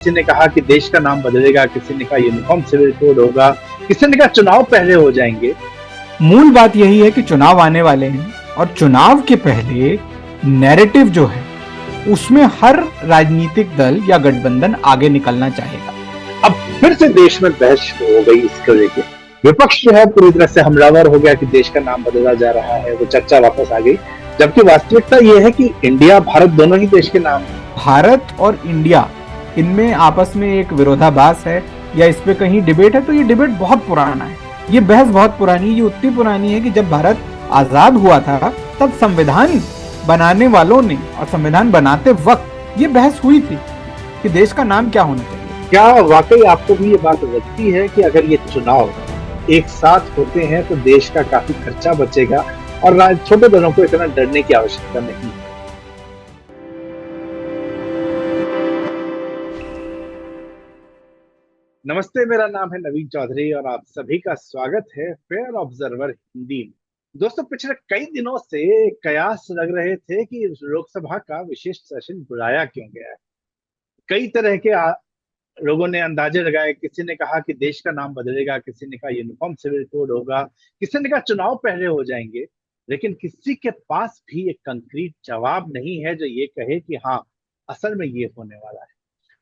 किसी ने कहा कि देश का नाम बदलेगा, किसी ने कहा यूनिफॉर्म सिविल कोड होगा, किसी ने कहा चुनाव पहले हो जाएंगे। मूल बात यही है कि चुनाव आने वाले हैं और चुनाव के पहले नैरेटिव जो है उसमें हर राजनीतिक दल या गठबंधन आगे निकलना चाहेगा। अब फिर से देश में बहस शुरू हो गई इसको लेके। विपक्ष जो है पूरी तरह से हमलावर हो गया कि देश का नाम बदला जा रहा है, वो चर्चा वापस आ गई। जबकि वास्तविकता ये है कि इंडिया भारत दोनों ही देश के नाम है। भारत और इंडिया इनमें आपस में एक विरोधाभास है या इस पे कहीं डिबेट है, तो ये डिबेट बहुत पुराना है, ये बहस बहुत पुरानी है। ये उतनी पुरानी है कि जब भारत आजाद हुआ था तब संविधान बनाने वालों ने और संविधान बनाते वक्त ये बहस हुई थी कि देश का नाम क्या होना चाहिए। क्या वाकई आपको भी ये बात लगती है कि अगर ये चुनाव एक साथ होते हैं तो देश का काफी खर्चा बचेगा और छोटे दलों को इतना डरने की आवश्यकता नहीं है? नमस्ते, मेरा नाम है नवीन चौधरी और आप सभी का स्वागत है फेयर ऑब्जर्वर हिंदी में। दोस्तों, पिछले कई दिनों से कयास लग रहे थे कि लोकसभा का विशेष सेशन बुलाया क्यों गया है। कई तरह के लोगों ने अंदाजे लगाए। किसी ने कहा कि देश का नाम बदलेगा, किसी ने कहा यूनिफॉर्म सिविल कोड होगा, किसी ने कहा चुनाव पहले हो जाएंगे। लेकिन किसी के पास भी एक कंक्रीट जवाब नहीं है जो ये कहे कि हाँ, असल में ये होने वाला है।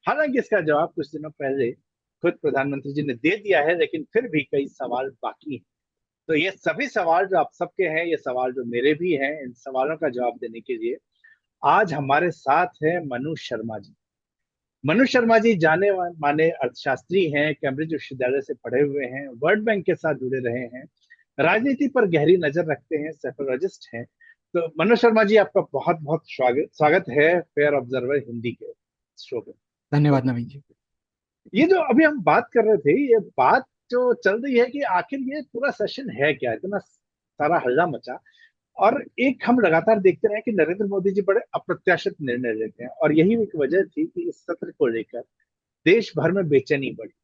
हालांकि इसका जवाब कुछ दिनों पहले खुद प्रधानमंत्री जी ने दे दिया है, लेकिन फिर भी कई सवाल बाकी हैं। तो ये सभी सवाल जो आप सबके हैं, ये सवाल जो मेरे भी हैं, इन सवालों का जवाब देने के लिए आज हमारे साथ है मनु शर्मा जी। मनु शर्मा जी जाने माने अर्थशास्त्री हैं, कैम्ब्रिज विश्वविद्यालय से पढ़े हुए हैं, वर्ल्ड बैंक के साथ जुड़े रहे हैं, राजनीति पर गहरी नजर रखते हैं, साइकोलॉजिस्ट हैं। तो मनु शर्मा जी, आपका बहुत बहुत स्वागत स्वागत है फेयर ऑब्जर्वर हिंदी के शो में। धन्यवाद नवीन जी। ये जो अभी हम बात कर रहे थे, ये बात जो चल रही है कि आखिर ये पूरा सेशन है क्या, इतना सारा हल्ला मचा। और एक हम लगातार देखते रहे कि नरेंद्र मोदी जी बड़े अप्रत्याशित निर्णय लेते हैं और यही एक वजह थी कि इस सत्र को लेकर देश भर में बेचैनी बढ़ी,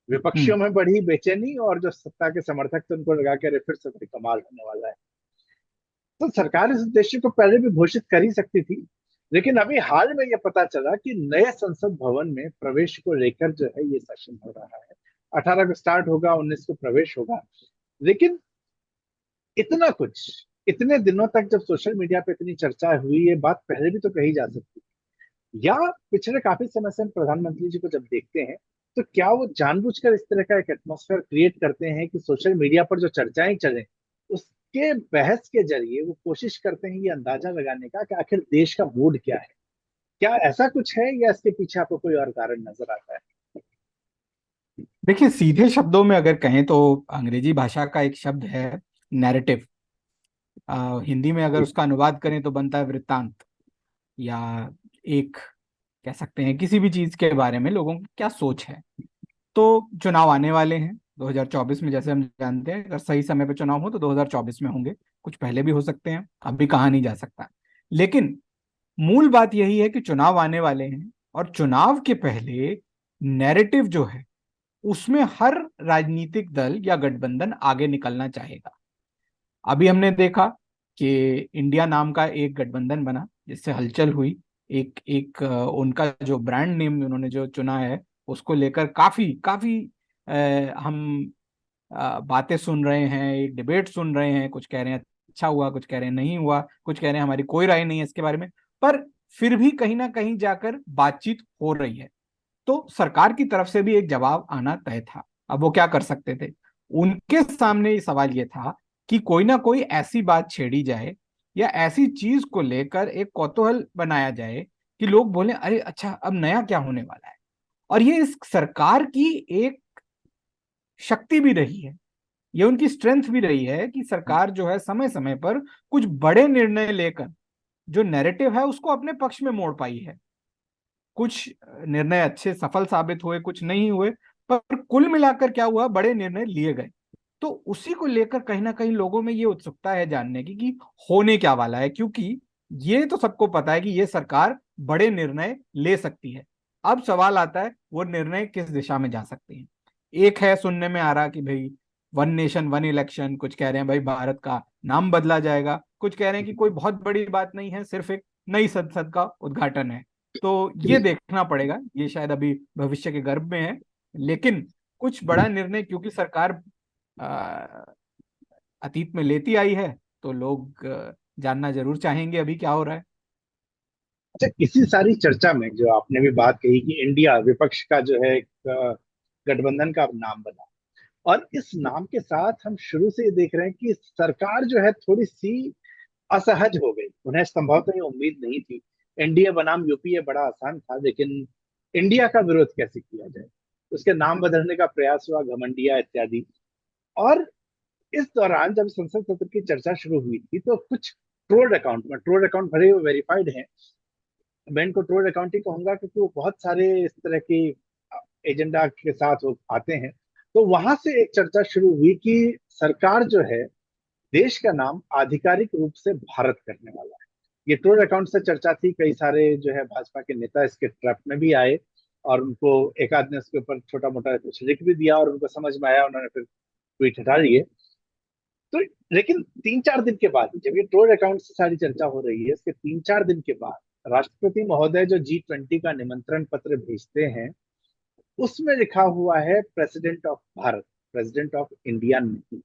विपक्षियों में बढ़ी बेचैनी, और जो सत्ता के समर्थक थे उनको लगा के अरे फिर सत्र कमाल होने वाला है। तो सरकार इस उद्देश्य को पहले भी घोषित कर ही सकती थी, लेकिन अभी हाल में यह पता चला कि नए संसद भवन में प्रवेश को लेकर जो है ये सेशन हो रहा है। 18 को स्टार्ट होगा, 19 को प्रवेश होगा। लेकिन इतना कुछ इतने दिनों तक जब सोशल मीडिया पे इतनी चर्चा हुई, ये बात पहले भी तो कही जा सकती है। या पिछले काफी समय से हम प्रधानमंत्री जी को जब देखते हैं तो क्या वो जानबूझकर इस तरह का एक एटमॉस्फेयर क्रिएट करते हैं कि सोशल मीडिया पर जो चर्चाएं चले उसके बहस के जरिए वो कोशिश करते हैं ये अंदाजा लगाने का कि आखिर देश का मूड क्या है। क्या ऐसा कुछ है या इसके पीछे आपको कोई और कारण नजर आता है? देखिए, सीधे शब्दों में अगर कहें तो अंग्रेजी भाषा का एक शब्द है नैरेटिव। हिंदी में अगर जी। उसका अनुवाद करें तो बनता है वृत्तांत, या एक कह सकते हैं किसी भी चीज के बारे में लोगों की क्या सोच है। तो चुनाव आने वाले हैं 2024 में, जैसे हम जानते हैं अगर सही समय पे चुनाव हो तो 2024 में होंगे, कुछ पहले भी हो सकते हैं, अभी कहा नहीं जा सकता। लेकिन मूल बात यही है कि चुनाव आने वाले हैं और चुनाव के पहले नैरेटिव जो है उसमें हर राजनीतिक दल या गठबंधन आगे निकलना चाहेगा। अभी हमने देखा कि इंडिया नाम का एक गठबंधन बना जिससे हलचल हुई। एक एक उनका जो ब्रांड नेम उन्होंने जो चुना है उसको लेकर काफी काफी हम बातें सुन रहे हैं, एक डिबेट सुन रहे हैं। कुछ कह रहे हैं अच्छा हुआ, कुछ कह रहे हैं नहीं हुआ, कुछ कह रहे हैं हमारी कोई राय नहीं है इसके बारे में। पर फिर भी कहीं ना कहीं जाकर बातचीत हो रही है। तो सरकार की तरफ से भी एक जवाब आना तय था। अब वो क्या कर सकते थे? उनके सामने सवाल ये था कि कोई ना कोई ऐसी बात छेड़ी जाए या ऐसी चीज को लेकर एक कौतूहल बनाया जाए कि लोग बोले अरे अच्छा अब नया क्या होने वाला है। और ये इस सरकार की एक शक्ति भी रही है, ये उनकी स्ट्रेंथ भी रही है कि सरकार जो है समय समय पर कुछ बड़े निर्णय लेकर जो नैरेटिव है उसको अपने पक्ष में मोड़ पाई है। कुछ निर्णय अच्छे सफल साबित हुए, कुछ नहीं हुए, पर कुल मिलाकर क्या हुआ, बड़े निर्णय लिए गए। तो उसी को लेकर कहीं ना कहीं लोगों में ये उत्सुकता है जानने की कि होने क्या वाला है, क्योंकि ये तो सबको पता है कि ये सरकार बड़े निर्णय ले सकती है। अब सवाल आता है वो निर्णय किस दिशा में जा सकते हैं। एक है सुनने में आ रहा कि भाई वन नेशन वन इलेक्शन, कुछ कह रहे हैं भाई भारत का नाम बदला जाएगा, कुछ कह रहे हैं कि कोई बहुत बड़ी बात नहीं है, सिर्फ एक नई संसद का उद्घाटन है। तो ये देखना पड़ेगा, ये शायद अभी भविष्य के गर्भ में है, लेकिन कुछ बड़ा निर्णय क्योंकि सरकार आ, अतीत में लेती आई है, तो लोग जानना जरूर चाहेंगे अभी क्या हो रहा है। अच्छा, इसी सारी चर्चा में जो आपने भी बात कही कि इंडिया विपक्ष का जो है एक गठबंधन का नाम बना, और इस नाम के साथ हम शुरू से ये देख रहे हैं कि सरकार जो है थोड़ी सी असहज हो गई। उन्हें संभवतः ये उम्मीद नहीं थी। एनडीए बनाम यूपीए बड़ा आसान था, लेकिन इंडिया का विरोध कैसे किया जाए, उसके नाम बदलने का प्रयास हुआ, घमंडिया इत्यादि। और इस दौरान जब संसद सत्र की चर्चा शुरू हुई थी तो कुछ ट्रोल्ड अकाउंट भरे हुए वेरीफाइड हैं। मैं इनको ट्रोल्ड अकाउंट ही कहूंगा क्योंकि वो बहुत सारे इस तरह की एजेंडा के साथ वो आते हैं। तो वहां से एक चर्चा शुरू हुई कि सरकार जो है देश का नाम आधिकारिक रूप से भारत करने वाला है। ये ट्रोल अकाउंट से चर्चा थी, कई सारे जो है भाजपा के नेता इसके ट्रैप में भी आए, और उनको एक आध ने उसके ऊपर छोटा मोटा कुछ लिख भी दिया, और उनको समझ में आया, उन्होंने फिर ट्वीट हटा लिए। तो लेकिन 3-4 दिन के बाद जब ये ट्रोल अकाउंट से सारी चर्चा हो रही है, इसके 3-4 दिन के बाद राष्ट्रपति महोदय जो G20 का निमंत्रण पत्र भेजते हैं, उसमें लिखा हुआ है president of Bharat, president of India नहीं।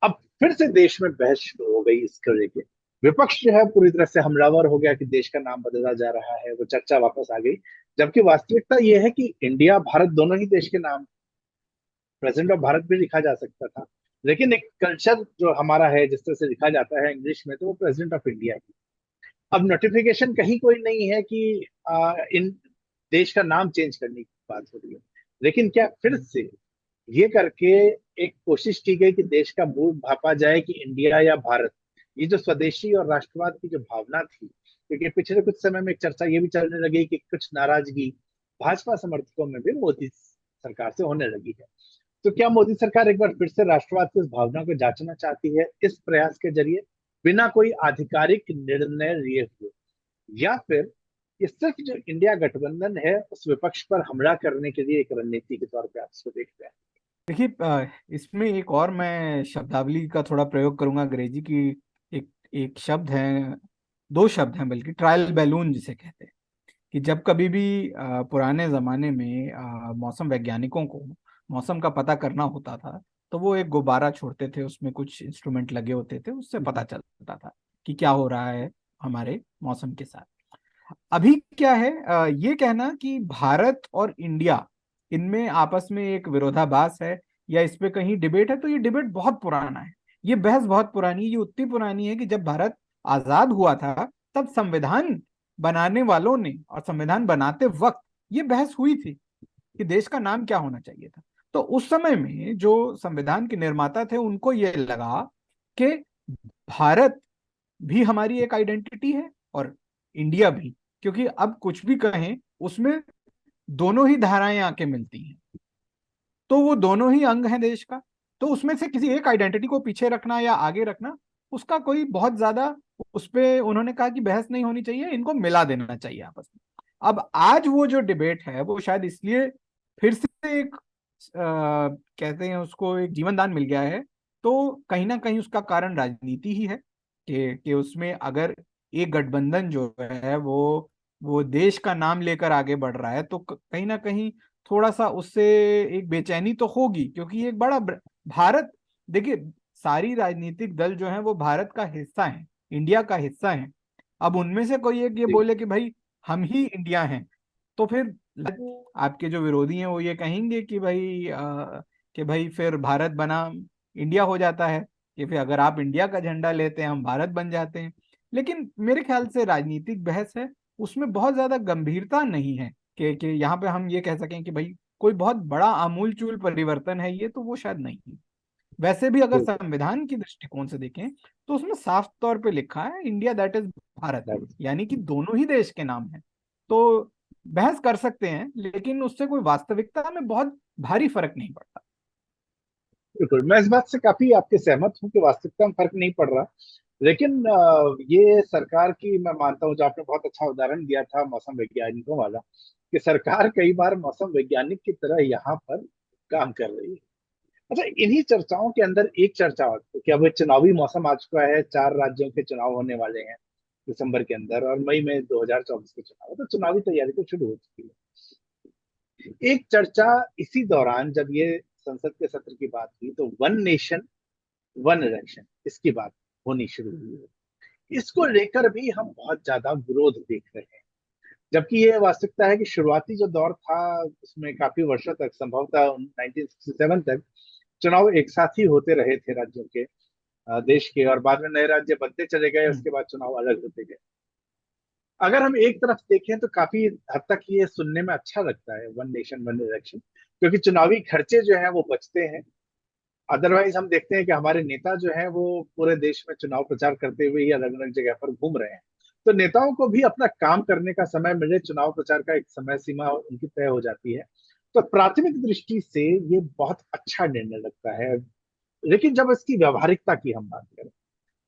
अब फिर से देश में बहस शुरू हो गई इसको लेके। विपक्ष जो है पूरी तरह से हमलावर हो गया कि देश का नाम बदला जा रहा है, वो चर्चा वापस आ गई। जबकि वास्तविकता यह है कि इंडिया भारत दोनों ही देश के नाम, प्रेसिडेंट ऑफ भारत भी लिखा जा सकता था, लेकिन एक कल्चर जो हमारा है जिस तरह से लिखा जाता है इंग्लिश में, तो वो प्रेसिडेंट ऑफ इंडिया है। अब नोटिफिकेशन कहीं कोई नहीं है कि इन देश का नाम चेंज करने की बात हो रही है, लेकिन क्या फिर से ये करके एक कोशिश की गई कि देश का मूड भापा जाए कि इंडिया या भारत। ये जो स्वदेशी और राष्ट्रवाद की जो भावना थी, क्योंकि पिछले कुछ समय में एक चर्चा ये भी चलने लगी कि कुछ नाराजगी भाजपा समर्थकों में भी मोदी सरकार से होने लगी है। तो क्या मोदी सरकार एक बार फिर से राष्ट्रवाद की उस भावना को जांचना चाहती है इस प्रयास के जरिए, बिना कोई आधिकारिक निर्णय लिए हुए, या फिर ये सिर्फ जो इंडिया गठबंधन है उस विपक्ष पर हमला करने के लिए एक रणनीति के तौर पर आप इसको देखते हैं? देखिए, इसमें एक और मैं शब्दावली का थोड़ा प्रयोग करूंगा अंग्रेजी की। एक एक शब्द है, दो शब्द हैं बल्कि, ट्रायल बैलून जिसे कहते हैं। कि जब कभी भी पुराने जमाने में मौसम वैज्ञानिकों को मौसम का पता करना होता था, तो वो एक गुब्बारा छोड़ते थे, उसमें कुछ इंस्ट्रूमेंट लगे होते थे, उससे पता चलता था कि क्या हो रहा है हमारे मौसम के साथ। अभी क्या है, ये कहना कि भारत और इंडिया इनमें आपस में एक विरोधाभास है या इस पे कहीं डिबेट है, तो ये डिबेट बहुत पुराना है। ये बहस बहुत पुरानी है, ये उतनी पुरानी है कि जब भारत आजाद हुआ था, तब संविधान बनाने वालों ने और संविधान बनाते वक्त ये बहस हुई थी कि देश का नाम क्या होना चाहिए था। तो उस समय में जो संविधान के निर्माता थे, उनको ये लगा कि भारत भी हमारी एक आइडेंटिटी है और इंडिया भी, क्योंकि अब कुछ भी कहें उसमें दोनों ही धाराएं आके मिलती हैं, तो वो दोनों ही अंग हैं देश का। तो उसमें से किसी एक आइडेंटिटी को पीछे रखना या आगे रखना, उसका कोई बहुत ज्यादा, उस पे उन्होंने कहा कि बहस नहीं होनी चाहिए, इनको मिला देना चाहिए आपस में। अब आज वो जो डिबेट है वो शायद इसलिए फिर से एक कहते हैं उसको, एक जीवन दान मिल गया है। तो कहीं ना कहीं उसका कारण राजनीति ही है कि उसमें अगर एक गठबंधन जो है वो देश का नाम लेकर आगे बढ़ रहा है, तो कहीं ना कहीं थोड़ा सा उससे एक बेचैनी तो होगी, क्योंकि एक बड़ा भारत, देखिए, सारी राजनीतिक दल जो है वो भारत का हिस्सा है, इंडिया का हिस्सा है। अब उनमें से कोई एक ये जी। बोले कि भाई हम ही इंडिया हैं, तो फिर आपके जो विरोधी हैं वो ये कहेंगे कि भाई फिर भारत बना इंडिया हो जाता है, कि फिर अगर आप इंडिया का झंडा लेते हैं हम भारत बन जाते हैं। लेकिन मेरे ख्याल से राजनीतिक बहस है, उसमें बहुत ज्यादा गंभीरता नहीं है कि यहाँ पे हम ये कह सकें कि भाई कोई बहुत बड़ा आमूलचूल परिवर्तन है ये, तो वो शायद नहीं है। वैसे भी अगर बिल्कुल। संविधान की दृष्टिकोण से देखें, तो उसमें साफ तौर पे लिखा है इंडिया दैट इज भारत, यानी कि दोनों ही देश के नाम हैं। तो बहस कर सकते हैं, लेकिन उससे कोई वास्तविकता में बहुत भारी फर्क नहीं पड़ता। बिल्कुल, मैं इस बात से काफी आपके सहमत हूँ कि वास्तविकता में फर्क नहीं पड़ रहा। लेकिन ये सरकार की, मैं मानता हूँ, जो आपने बहुत अच्छा उदाहरण दिया था मौसम वैज्ञानिकों वाला, कि सरकार कई बार मौसम वैज्ञानिक की तरह यहाँ पर काम कर रही है। अच्छा, इन्हीं चर्चाओं के अंदर एक चर्चा और थी कि अब चुनावी मौसम आ चुका है, 4 राज्यों के चुनाव होने वाले हैं, दिसंबर के अंदर, और मई में 2024 के चुनाव, तो चुनावी तैयारी तो शुरू हो चुकी है। एक चर्चा इसी दौरान जब ये संसद के सत्र की बात हुई, तो वन नेशन वन इलेक्शन, इसकी बात होनी शुरू हुई है। इसको लेकर भी हम बहुत ज्यादा विरोध देख रहे हैं, जबकि ये वास्तविकता है कि शुरुआती जो दौर था उसमें काफी वर्षों तक, संभवतः 1967 तक, चुनाव एक साथ ही होते रहे थे राज्यों के, देश के, और बाद में नए राज्य बनते चले गए, हम्म। उसके बाद चुनाव अलग होते गए। अगर हम एक तरफ देखें तो काफी हद तक ये सुनने में अच्छा लगता है, वन नेशन वन इलेक्शन, क्योंकि चुनावी खर्चे जो हैं वो बचते हैं। अदरवाइज हम देखते हैं कि हमारे नेता जो हैं वो पूरे देश में चुनाव प्रचार करते हुए ही अलग अलग जगह पर घूम रहे हैं। तो नेताओं को भी अपना काम करने का समय मिले, चुनाव प्रचार का एक समय सीमा उनकी तय हो जाती है। तो प्राथमिक दृष्टि से ये बहुत अच्छा निर्णय लगता है। लेकिन जब इसकी व्यवहारिकता की हम बात करें,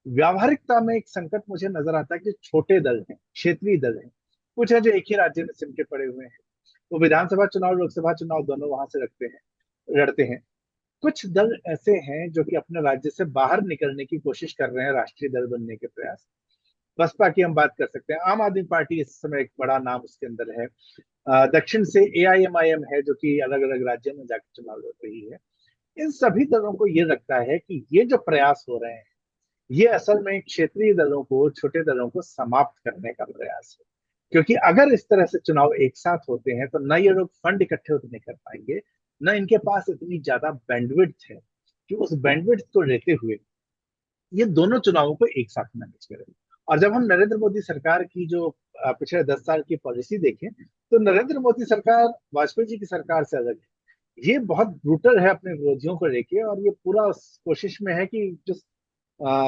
व्यावहारिकता में एक संकट मुझे नजर आता है कि छोटे दल हैं, क्षेत्रीय दल हैं, कुछ है जो एक ही राज्य में सिमटे पड़े हुए हैं। वो विधानसभा चुनाव, लोकसभा चुनाव दोनों वहां से लड़ते हैं। कुछ दल ऐसे हैं जो कि अपने राज्य से बाहर निकलने की कोशिश कर रहे हैं, राष्ट्रीय दल बनने के प्रयास। बसपा की हम बात कर सकते हैं, आम आदमी पार्टी इस समय एक बड़ा नाम उसके अंदर है। दक्षिण से एआईएमआईएम है, जो कि अलग अलग राज्यों में जाकर चुनाव लड़ रही है। इन सभी दलों को ये लगता है कि ये जो प्रयास हो रहे हैं, ये असल में क्षेत्रीय दलों को, छोटे दलों को समाप्त करने का प्रयास है। क्योंकि अगर इस तरह से चुनाव एक साथ होते हैं तो न ये लोग फंड इकट्ठे उतने कर पाएंगे, न इनके पास इतनी ज्यादा बैंडविड्थ है कि उस बैंडविड्थ को लेते हुए ये दोनों चुनावों को एक साथ मैनेज करें। और जब हम नरेंद्र मोदी सरकार की जो पिछले 10 साल की पॉलिसी देखें, तो नरेंद्र मोदी सरकार वाजपेयी जी की सरकार से अलग है। ये बहुत ब्रूटल है अपने विरोधियों को लेके, और ये पूरा उस कोशिश में है कि जो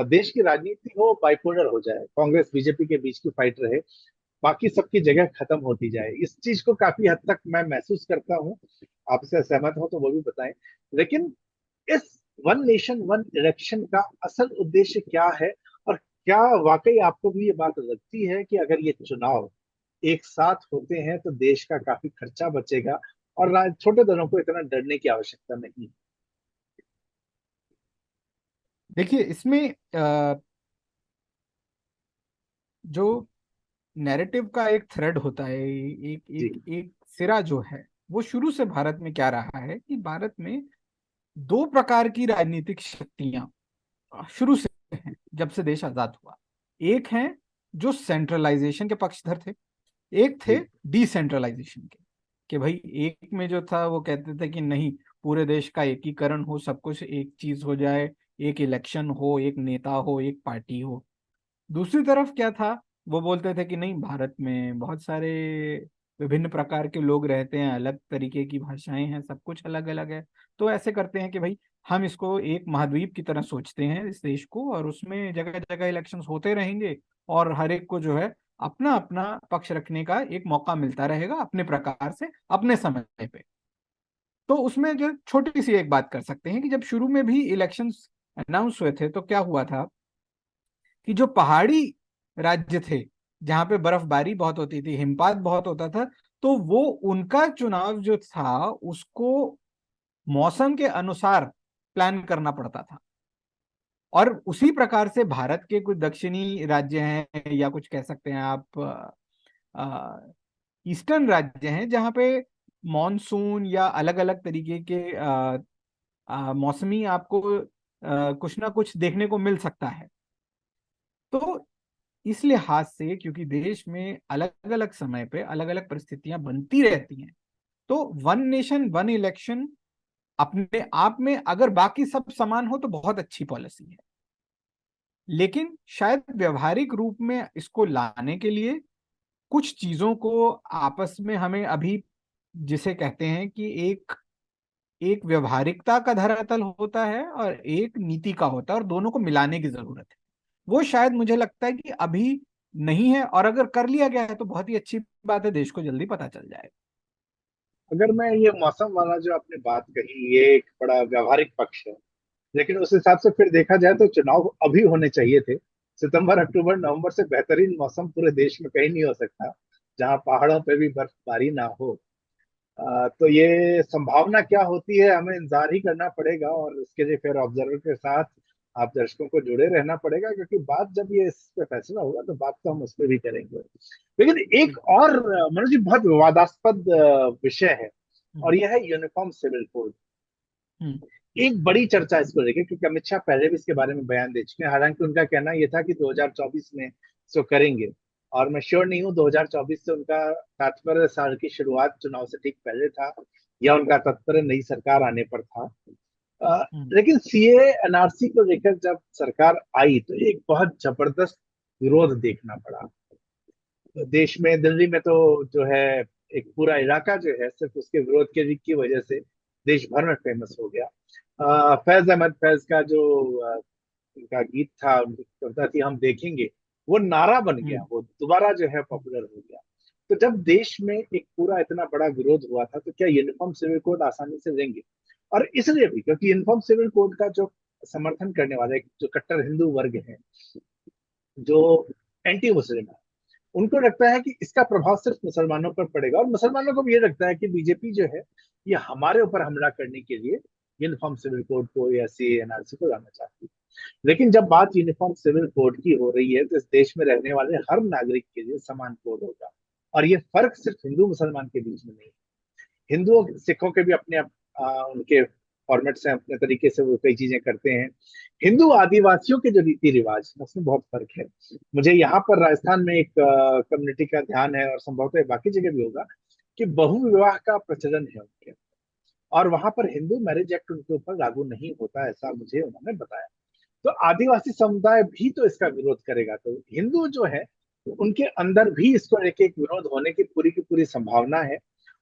देश की राजनीति हो बाइपोलर हो जाए, कांग्रेस बीजेपी के बीच की फाइट रहे, बाकी सबकी जगह खत्म होती जाए। इस चीज को काफी हद तक मैं महसूस करता हूँ। आप इससे सहमत हो तो वो भी बताएं। लेकिन इस वन नेशन वन इलेक्शन का असल उद्देश्य क्या है, और क्या वाकई आपको भी ये बात लगती है कि अगर ये चुनाव एक साथ होते हैं तो देश का काफी खर्चा बचेगा, और छोटे दलों को इतना डरने की आवश्यकता नहीं? देखिए इसमें जो नैरेटिव का एक थ्रेड होता है, एक जी। एक एक सिरा जो है, वो शुरू से भारत में क्या रहा है कि भारत में दो प्रकार की राजनीतिक शक्तियां शुरू से हैं जब से देश आजाद हुआ। एक है जो सेंट्रलाइजेशन के पक्षधर थे, एक थे जी। डिसेंट्रलाइजेशन के। कि भाई एक में जो था वो कहते थे कि नहीं, पूरे देश का एकीकरण हो, सब कुछ एक चीज हो जाए, एक इलेक्शन हो, एक नेता हो, एक पार्टी हो। दूसरी तरफ क्या था, वो बोलते थे कि नहीं, भारत में बहुत सारे विभिन्न प्रकार के लोग रहते हैं, अलग तरीके की भाषाएं हैं, सब कुछ अलग अलग है। तो ऐसे करते हैं कि भाई हम इसको एक महाद्वीप की तरह सोचते हैं इस देश को, और उसमें जगह जगह इलेक्शंस होते रहेंगे, और हर एक को जो है अपना अपना पक्ष रखने का एक मौका मिलता रहेगा अपने प्रकार से अपने समय पे। तो उसमें जो छोटी सी एक बात कर सकते हैं कि जब शुरू में भी इलेक्शंस अनाउंस हुए थे तो क्या हुआ था कि जो पहाड़ी राज्य थे, जहां पे बर्फबारी बहुत होती थी, हिमपात बहुत होता था, तो वो उनका चुनाव जो था उसको मौसम के अनुसार प्लान करना पड़ता था। और उसी प्रकार से भारत के कुछ दक्षिणी राज्य हैं, या कुछ कह सकते हैं आप ईस्टर्न राज्य हैं, जहाँ पे मॉनसून या अलग अलग तरीके के मौसमी आपको कुछ ना कुछ देखने को मिल सकता है। तो इस लिहाज से क्योंकि देश में अलग अलग समय पे अलग अलग परिस्थितियां बनती रहती हैं, तो वन नेशन वन इलेक्शन अपने आप में अगर बाकी सब समान हो तो बहुत अच्छी पॉलिसी है। लेकिन शायद व्यवहारिक रूप में इसको लाने के लिए कुछ चीजों को आपस में हमें अभी, जिसे कहते हैं कि एक एक व्यवहारिकता का धरातल होता है और एक नीति का होता है, और दोनों को मिलाने की जरूरत है। वो शायद मुझे लगता है कि अभी नहीं है, और अगर कर लिया गया है तो बहुत ही अच्छी बात है, देश को जल्दी पता चल जाएगा। अगर मैं ये मौसम वाला जो आपने बात कही, ये एक बड़ा व्यवहारिक पक्ष है। लेकिन उस हिसाब से फिर देखा जाए तो चुनाव अभी होने चाहिए थे। सितंबर अक्टूबर नवंबर से बेहतरीन मौसम पूरे देश में कहीं नहीं हो सकता, जहां पहाड़ों पे भी बर्फबारी ना हो। तो ये संभावना क्या होती है, हमें इंतजार ही करना पड़ेगा, और इसके लिए फिर ऑब्जर्वर के साथ आप दर्शकों को जुड़े रहना पड़ेगा, क्योंकि बात जब ये इस पे फैसला होगा तो बात तो हम उस पर भी करेंगे। लेकिन एक बिल्कुल। और मनोज जी बहुत विवादास्पद विषय है, और हम्म। यह है यूनिफॉर्म सिविल कोड। हम्म। एक बड़ी चर्चा इसको लेके, क्योंकि अमित शाह पहले भी इसके बारे में बयान दे चुके हैं। हालांकि उनका कहना यह था कि 2024 में इसको करेंगे, और मैं श्योर नहीं हूँ 2024 से उनका तात्पर्य साल की शुरुआत चुनाव से ठीक पहले था, या उनका तात्पर्य नई सरकार आने पर था। हम्म। लेकिन सीए एनआरसी को लेकर जब सरकार आई तो एक बहुत जबरदस्त विरोध देखना पड़ा देश में। दिल्ली में तो जो है एक पूरा इलाका जो है सिर्फ उसके विरोध के की वजह से देश भर में फेमस हो गया। फैज अहमद फैज का जो उनका गीत था, उनकी कविता थी, हम देखेंगे, वो नारा बन गया, हम्म। वो दोबारा जो है पॉपुलर हो गया। तो जब देश में एक पूरा इतना बड़ा विरोध हुआ था, तो क्या यूनिफॉर्म सिविल कोड आसानी से देंगे? और इसलिए भी क्योंकि यूनिफॉर्म सिविल कोड का जो समर्थन करने वाले जो कट्टर हिंदू वर्ग है, जो एंटी मुस्लिम है, उनको लगता है कि इसका प्रभाव सिर्फ मुसलमानों पर पड़ेगा, और मुसलमानों को भी ये लगता है कि बीजेपी जो है ये हमारे ऊपर हमला करने के लिए यूनिफॉर्म सिविल कोड को या सी एनआरसी को लाना चाहती है। लेकिन जब बात यूनिफॉर्म सिविल कोड की हो रही है तो इस देश में रहने वाले हर नागरिक के लिए समान कोड होगा, और ये फर्क सिर्फ हिंदू मुसलमान के बीच में नहीं। हिंदुओं सिखों के भी अपने उनके फॉर्मेट्स हैं, अपने तरीके से वो कई चीजें करते हैं। हिंदू आदिवासियों के जो रीति रिवाज हैं, उसमें बहुत फर्क है। मुझे यहाँ पर राजस्थान में एक कम्युनिटी का ध्यान है, और संभवतः बाकी जगह भी होगा, कि बहु विवाह का प्रचलन है उनके, और वहां पर हिंदू मैरिज एक्ट उनके ऊपर लागू नहीं होता, ऐसा मुझे उन्होंने बताया। तो आदिवासी समुदाय भी तो इसका विरोध करेगा, तो हिंदू जो है उनके अंदर भी इसको लेके एक विरोध होने की पूरी संभावना है।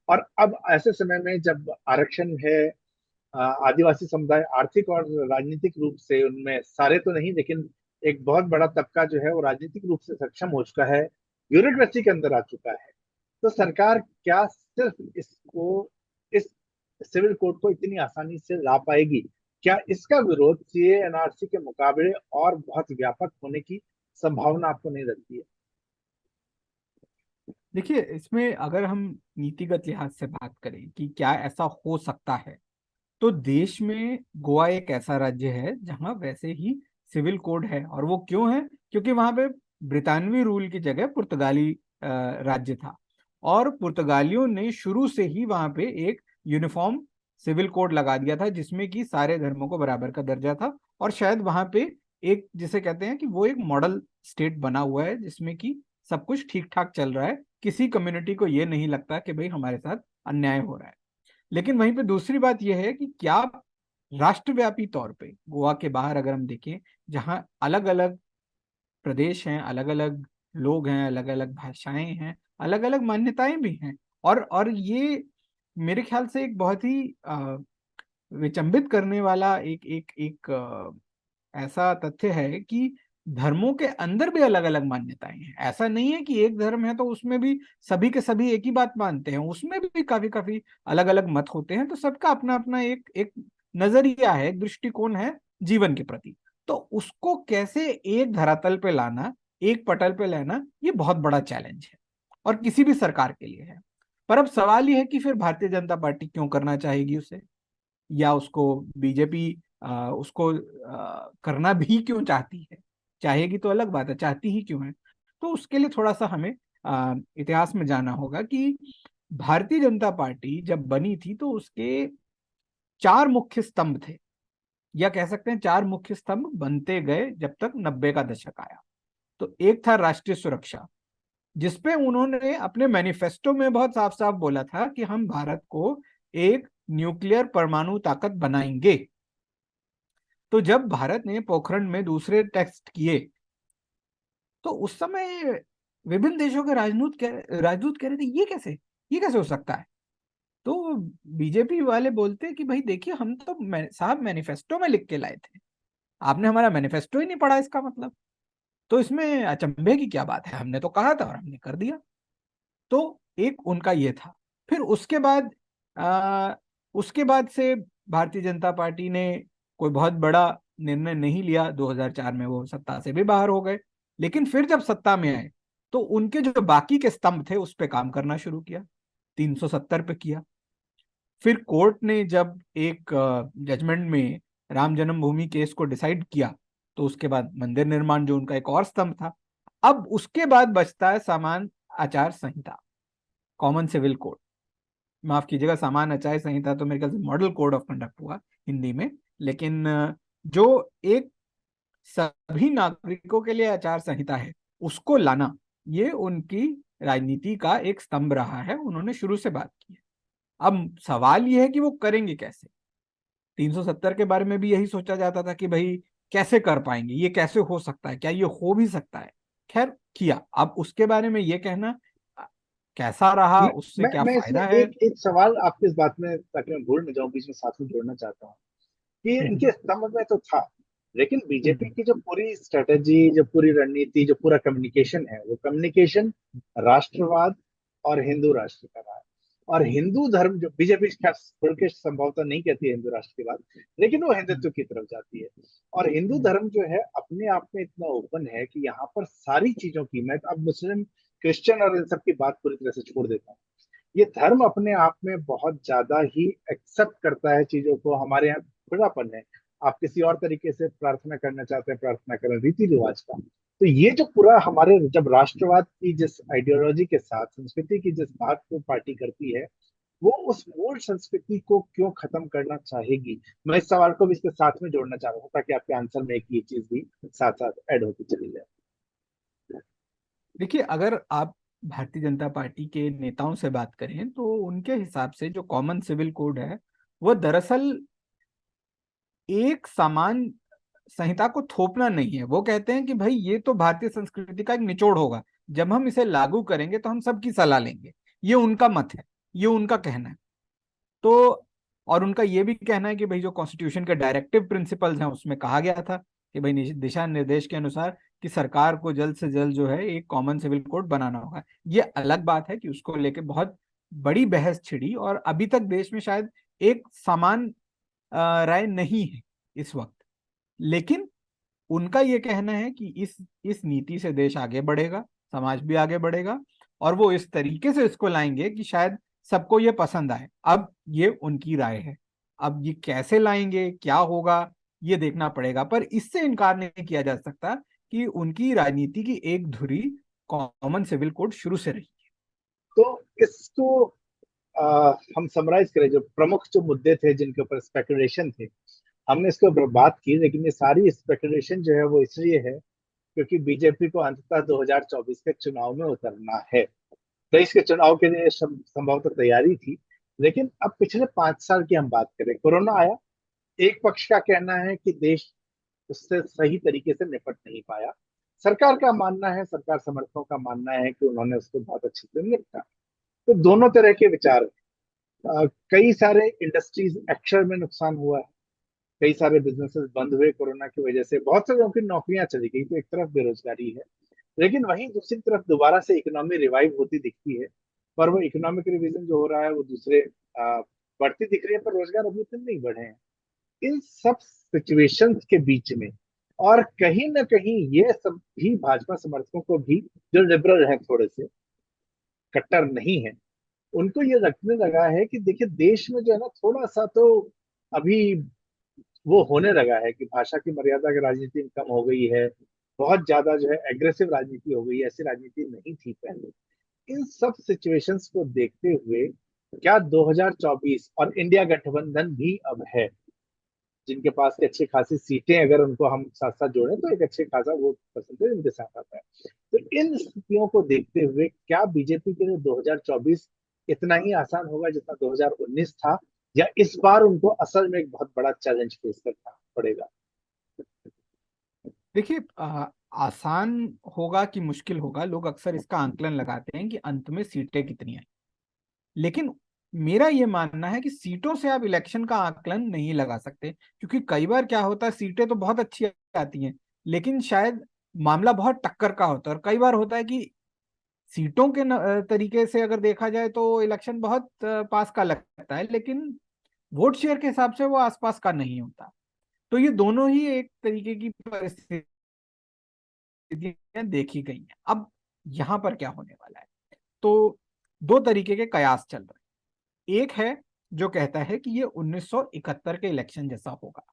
और अब ऐसे समय में जब आरक्षण है, आदिवासी समुदाय आर्थिक और राजनीतिक रूप से उनमें सारे तो नहीं, लेकिन एक बहुत बड़ा तबका जो है वो राजनीतिक रूप से सक्षम हो चुका है, ब्यूरोक्रेसी के अंदर आ चुका है। तो सरकार क्या सिर्फ इसको, इस सिविल कोड को इतनी आसानी से ला पाएगी? क्या इसका विरोध सीए एनआरसी के मुकाबले और बहुत व्यापक होने की संभावना आपको नहीं लगती है? देखिए, इसमें अगर हम नीतिगत लिहाज से बात करें कि क्या ऐसा हो सकता है, तो देश में गोवा एक ऐसा राज्य है जहां वैसे ही सिविल कोड है। और वो क्यों है? क्योंकि वहां पे ब्रितानवी रूल की जगह पुर्तगाली राज्य था, और पुर्तगालियों ने शुरू से ही वहां पे एक यूनिफॉर्म सिविल कोड लगा दिया था जिसमें कि सारे धर्मों को बराबर का दर्जा था। और शायद वहां पे एक, जिसे कहते हैं कि वो एक मॉडल स्टेट बना हुआ है जिसमें कि सब कुछ ठीक ठाक चल रहा है, किसी कम्युनिटी को ये नहीं लगता कि भाई हमारे साथ अन्याय हो रहा है। लेकिन वहीं पे दूसरी बात यह है कि क्या राष्ट्रव्यापी तौर पे गोवा के बाहर अगर हम देखें, जहां अलग अलग प्रदेश हैं, अलग अलग लोग हैं, अलग अलग भाषाएं हैं, अलग अलग मान्यताएं भी हैं, और ये मेरे ख्याल से एक बहुत ही विचंबित करने वाला एक एक एक ऐसा तथ्य है कि धर्मों के अंदर भी अलग अलग मान्यताएं हैं। ऐसा नहीं है कि एक धर्म है तो उसमें भी सभी के सभी एक ही बात मानते हैं, उसमें भी काफी काफी अलग अलग मत होते हैं। तो सबका अपना अपना एक एक नजरिया है, एक दृष्टिकोण है जीवन के प्रति। तो उसको कैसे एक धरातल पे लाना, एक पटल पे लाना, ये बहुत बड़ा चैलेंज है, और किसी भी सरकार के लिए है। पर अब सवाल यह है कि फिर भारतीय जनता पार्टी क्यों करना चाहेगी उसे, या उसको बीजेपी उसको करना भी क्यों चाहती है? चाहेगी तो अलग बात है, चाहती ही क्यों है? तो उसके लिए थोड़ा सा हमें इतिहास में जाना होगा कि भारतीय जनता पार्टी जब बनी थी तो उसके चार मुख्य स्तंभ थे, या कह सकते हैं चार मुख्य स्तंभ बनते गए जब तक 90 का दशक आया। तो एक था राष्ट्रीय सुरक्षा, जिसपे उन्होंने अपने मैनिफेस्टो में बहुत साफ साफ बोला था कि हम भारत को एक न्यूक्लियर परमाणु ताकत बनाएंगे। तो जब भारत ने पोखरण में दूसरे टेस्ट किए, तो उस समय विभिन्न देशों के राजदूत कह रहे थे ये कैसे हो सकता है? तो बीजेपी वाले बोलते कि भाई देखिए, हम तो साहब मैनिफेस्टो में लिख के लाए थे, आपने हमारा मैनिफेस्टो ही नहीं पढ़ा इसका मतलब। तो इसमें अचंभे की क्या बात है, हमने तो कहा था और हमने कर दिया। तो एक उनका ये था। फिर आ, उसके बाद से भारतीय जनता पार्टी ने कोई बहुत बड़ा निर्णय नहीं लिया। 2004 में वो सत्ता से भी बाहर हो गए। लेकिन फिर जब सत्ता में आए तो उनके जो बाकी के स्तंभ थे उस पर काम करना शुरू किया, 370 पे किया। फिर कोर्ट ने जब एक जजमेंट में राम जन्मभूमि केस को डिसाइड किया, तो उसके बाद मंदिर निर्माण जो उनका एक और स्तंभ था। अब उसके बाद बचता है सामान्य आचार संहिता, कॉमन सिविल कोड। माफ कीजिएगा, सामान्य आचार संहिता तो मेरे ख्याल से मॉडल कोड ऑफ कंडक्ट हुआ हिंदी में, लेकिन जो एक सभी नागरिकों के लिए आचार संहिता है, उसको लाना ये उनकी राजनीति का एक स्तंभ रहा है, उन्होंने शुरू से बात की है। अब सवाल ये है कि वो करेंगे कैसे। 370 के बारे में भी यही सोचा जाता था कि भाई कैसे कर पाएंगे, ये कैसे हो सकता है, क्या ये हो भी सकता है। खैर किया। अब उसके बारे में ये कहना अ, कैसा रहा, उससे क्या मैं इसमें फायदा है। एक एक सवाल आपकी इस बात में, ताकि मैं भूल न जाऊं, बीच में साथ में जोड़ना चाहता हूँ कि हम्म इनके स्तंभ में तो था, लेकिन बीजेपी हम्म की जो पूरी स्ट्रेटेजी, जो पूरी रणनीति, जो पूरा कम्युनिकेशन है, वो कम्युनिकेशन राष्ट्रवाद और हिंदू राष्ट्र का रहा है। और हिंदू धर्म, जो बीजेपी खुल के संभवतः नहीं कहती है हिंदू राष्ट्र की बात, लेकिन वो हिंदुत्व की तरफ जाती है। और हिंदू हम्म धर्म जो है अपने आप में इतना ओपन है कि यहाँ पर सारी चीजों की, मैं अब मुस्लिम क्रिश्चियन और इन सब की बात पूरी तरह से छोड़ देता हूँ, ये धर्म अपने आप में बहुत ज्यादा ही एक्सेप्ट करता है चीजों को। हमारे यहाँ खुलापन है, आप किसी और तरीके से प्रार्थना करना चाहते हैं, प्रार्थना करें, रीति रिवाज का। तो ये जो पूरा हमारे, जब राष्ट्रवाद की जिस आइडियोलॉजी के साथ संस्कृति की जिस बात को पार्टी करती है, वो उस मूल संस्कृति को क्यों खत्म करना चाहेगी। मैं इस सवाल को भी इसके साथ में जोड़ना चाह रहा हूँ, ताकि आपके आंसर में एक ये चीज भी साथ साथ ऐड होती चली जाए। देखिए, अगर आप भारतीय जनता पार्टी के नेताओं से बात करें तो उनके हिसाब से जो कॉमन सिविल कोड है वो दरअसल एक समान संहिता को थोपना नहीं है। वो कहते हैं कि भाई ये तो भारतीय संस्कृति का एक निचोड़ होगा, जब हम इसे लागू करेंगे तो हम सबकी सलाह लेंगे। ये उनका मत है, ये उनका कहना है। तो और उनका ये भी कहना है कि भाई जो कॉन्स्टिट्यूशन के डायरेक्टिव प्रिंसिपल्स हैं उसमें कहा गया था कि भाई दिशा निर्देश के अनुसार कि सरकार को जल्द से जल्द जो है एक कॉमन सिविल कोड बनाना होगा। ये अलग बात है कि उसको लेके बहुत बड़ी बहस छिड़ी और अभी तक देश में शायद एक समान राय नहीं है इस वक्त। लेकिन उनका ये कहना है कि इस नीति से देश आगे बढ़ेगा, समाज भी आगे बढ़ेगा, और वो इस तरीके से इसको लाएंगे कि शायद सबको ये पसंद आए। अब ये उनकी राय है, अब ये कैसे लाएंगे, क्या होगा, ये देखना पड़ेगा। पर इससे इनकार नहीं किया जा सकता कि उनकी राजनीति की एक धुरी कॉमन सिविल कोड शुरू से रही। तो इसको हम समराइज करें, जो प्रमुख जो मुद्दे थे जिनके ऊपर स्पेकुलेशन थे, हमने इसके ऊपर बात की, लेकिन ये सारी स्पेकुलेशन जो है वो इसलिए है क्योंकि बीजेपी को अंततः 2024 के चुनाव में उतरना है। 23 के चुनाव के लिए संभवतः तैयारी थी, लेकिन अब पिछले 5 साल की हम बात करें, कोरोना आया, एक पक्ष का कहना है कि देश उससे सही तरीके से निपट नहीं पाया। सरकार का मानना है, सरकार समर्थकों का मानना है कि उन्होंने उसको बहुत अच्छे से निपटा। तो दोनों तरह के विचार कई सारे इंडस्ट्रीज एक्चुअल में नुकसान हुआ है, कई सारे बिजनेसेस बंद हुए कोरोना की वजह से, बहुत से लोगों की नौकरियां चली गई, तो एक तरफ बेरोजगारी है, लेकिन वहीं दूसरी तरफ दोबारा से इकोनॉमी रिवाइव होती दिखती है। पर वो इकोनॉमिक रिवीजन जो हो रहा है वो दूसरे बढ़ती दिख रही है, पर रोजगार अभी तक नहीं बढ़े हैं। इन सब सिचुएशंस के बीच में, और कहीं ना कहीं ये सब भी भाजपा समर्थकों को भी, जो लिबरल हैं, थोड़े से कट्टर नहीं है, उनको ये लगने लगा है कि देखिए देश में जो है ना, थोड़ा सा तो अभी वो होने लगा है कि भाषा की मर्यादा की राजनीति कम हो गई है, बहुत ज्यादा जो है एग्रेसिव राजनीति हो गई है, ऐसी राजनीति नहीं थी पहले। इन सब सिचुएशंस को देखते हुए क्या 2024 और इंडिया गठबंधन भी अब है, जिनके पास की अच्छी खासी सीटें अगर उनको हम साथ साथ जोड़ें तो एक अच्छे खासा वो परसेंटेज इनके साथ आता है। तो इन स्थितियों को देखते हुए क्या बीजेपी के लिए 2024 इतना ही आसान होगा जितना 2019 था, या इस बार उनको असल में एक बहुत बड़ा चैलेंज फेस करना पड़ेगा? देखिए, आसान होगा कि मुश्किल होगा, लोग अक्सर इसका आंकलन लगाते हैं कि अंत में सीटें कितनी आई। लेकिन मेरा ये मानना है कि सीटों से आप इलेक्शन का आकलन नहीं लगा सकते, क्योंकि कई बार क्या होता है, सीटें तो बहुत अच्छी आती हैं लेकिन शायद मामला बहुत टक्कर का होता है। और कई बार होता है कि सीटों के तरीके से अगर देखा जाए तो इलेक्शन बहुत पास का लगता है, लेकिन वोट शेयर के हिसाब से वो आसपास का नहीं होता। तो ये दोनों ही एक तरीके की परिस्थितियां देखी गई हैं। अब यहाँ पर क्या होने वाला है, तो दो तरीके के कयास चल रहे हैं। एक है जो कहता है कि ये 1971 के इलेक्शन जैसा होगा,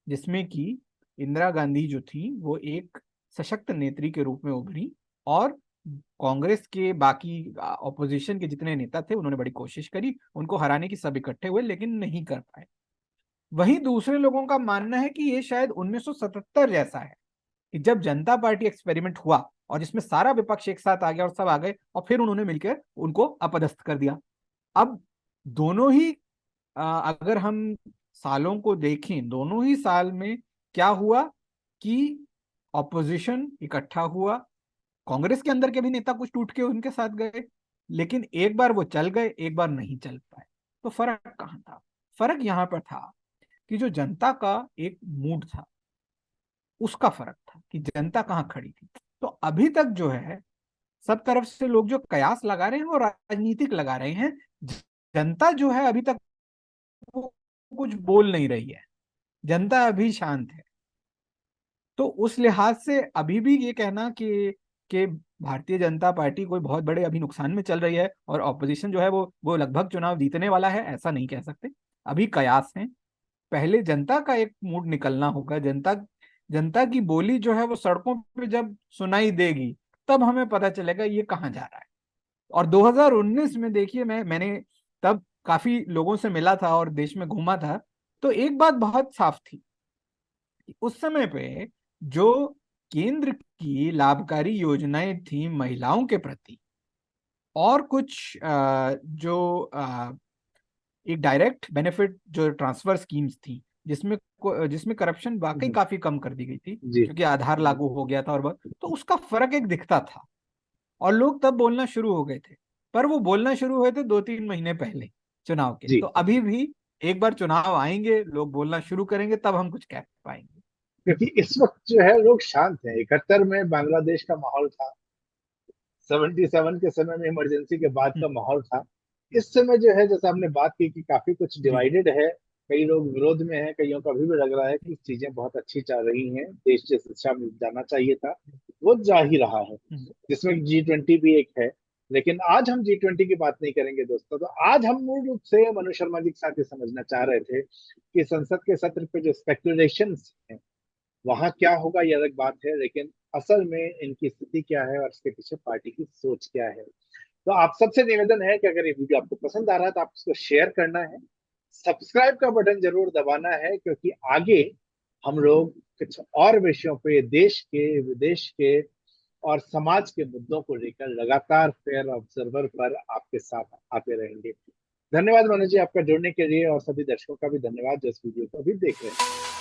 जिसमें कि इंदिरा गांधी जो थी वो एक सशक्त नेत्री के रूप में उभरी, और कांग्रेस के बाकी ऑपोजिशन के जितने नेता थे उन्होंने बड़ी कोशिश करी, उनको हराने की, सब इकट्ठे हुए लेकिन नहीं कर पाए। वहीं दूसरे लोगों का मानना है कि ये शायद 1977 जैसा है, कि जब जनता पार्टी एक्सपेरिमेंट हुआ और जिसमें सारा विपक्ष एक साथ आ गया और सब आ गए और फिर उन्होंने मिलकर उनको अपदस्थ कर दिया। अब दोनों ही अगर हम सालों को देखें, दोनों ही साल में क्या हुआ कि ऑपोजिशन इकट्ठा हुआ, कांग्रेस के अंदर के भी नेता कुछ टूट के उनके साथ गए, लेकिन एक बार वो चल गए, एक बार नहीं चल पाए। तो फर्क कहाँ था? फर्क यहाँ पर था कि जो जनता का एक मूड था, उसका फर्क था कि जनता कहाँ खड़ी थी। तो अभी तक जो है सब तरफ से लोग जो कयास लगा रहे हैं वो राजनीतिक लगा रहे हैं। जनता जो है अभी तक वो कुछ बोल नहीं रही है, जनता अभी शांत है। तो उस लिहाज से अभी भी ये कहना कि भारतीय जनता पार्टी कोई बहुत बड़े अभी नुकसान में चल रही है और ऑपोजिशन जो है वो लगभग चुनाव जीतने वाला है, ऐसा नहीं कह सकते। अभी कयास है। पहले जनता का एक मूड निकलना होगा, जनता जनता की बोली जो है वो सड़कों पे जब सुनाई देगी तब हमें पता चलेगा ये कहाँ जा रहा है। और 2019 में देखिए, मैंने तब काफी लोगों से मिला था और देश में घूमा था, तो एक बात बहुत साफ थी कि उस समय पे जो केंद्र की लाभकारी योजनाएं थी महिलाओं के प्रति, और कुछ एक डायरेक्ट बेनिफिट जो ट्रांसफर स्कीम्स थी, जिसमें करप्शन वाकई हम्म, काफी कम कर दी गई थी, जी। क्योंकि आधार लागू हो गया था, और तो उसका फर्क एक दिखता था और लोग तब बोलना शुरू हो गए थे। पर वो बोलना शुरू हुए थे 2-3 महीने पहले चुनाव के। जी, तो अभी भी एक बार चुनाव आएंगे, लोग बोलना शुरू करेंगे, तब हम कुछ कह पाएंगे। क्योंकि इस वक्त जो है लोग शांत हैं। 71 में बांग्लादेश का माहौल था, 77 के समय में इमरजेंसी के बाद का माहौल था। इस समय जो है, जैसे हमने बात की कि काफी कुछ जी। डिवाइडेड है, कई लोग विरोध में हैं, कईयों का अभी भी लग रहा है कि चीजें बहुत अच्छी चल रही हैं, देश जिस दिशा में जाना चाहिए था वो जा ही रहा है, हम्म। जिसमें G20 भी एक है। लेकिन आज हम G20 की बात नहीं करेंगे दोस्तों। तो आज हम मूल रूप से मनु शर्मा जी के साथ ये समझना चाह रहे थे कि संसद के सत्र पे जो स्पेकुलेशन है वहां क्या होगा ये अलग बात है, लेकिन असल में इनकी स्थिति क्या है और इसके पीछे पार्टी की सोच क्या है। तो आप सबसे निवेदन है कि अगर ये वीडियो आपको पसंद आ रहा है तो आप इसको शेयर करना है, सब्सक्राइब का बटन जरूर दबाना है, क्योंकि आगे हम लोग कुछ और विषयों पे, देश के, विदेश के और समाज के मुद्दों को लेकर लगातार फेयर ऑब्जर्वर पर आपके साथ आते रहेंगे। धन्यवाद मनोज जी आपका जुड़ने के लिए, और सभी दर्शकों का भी धन्यवाद जो इस वीडियो को भी देख रहे हैं।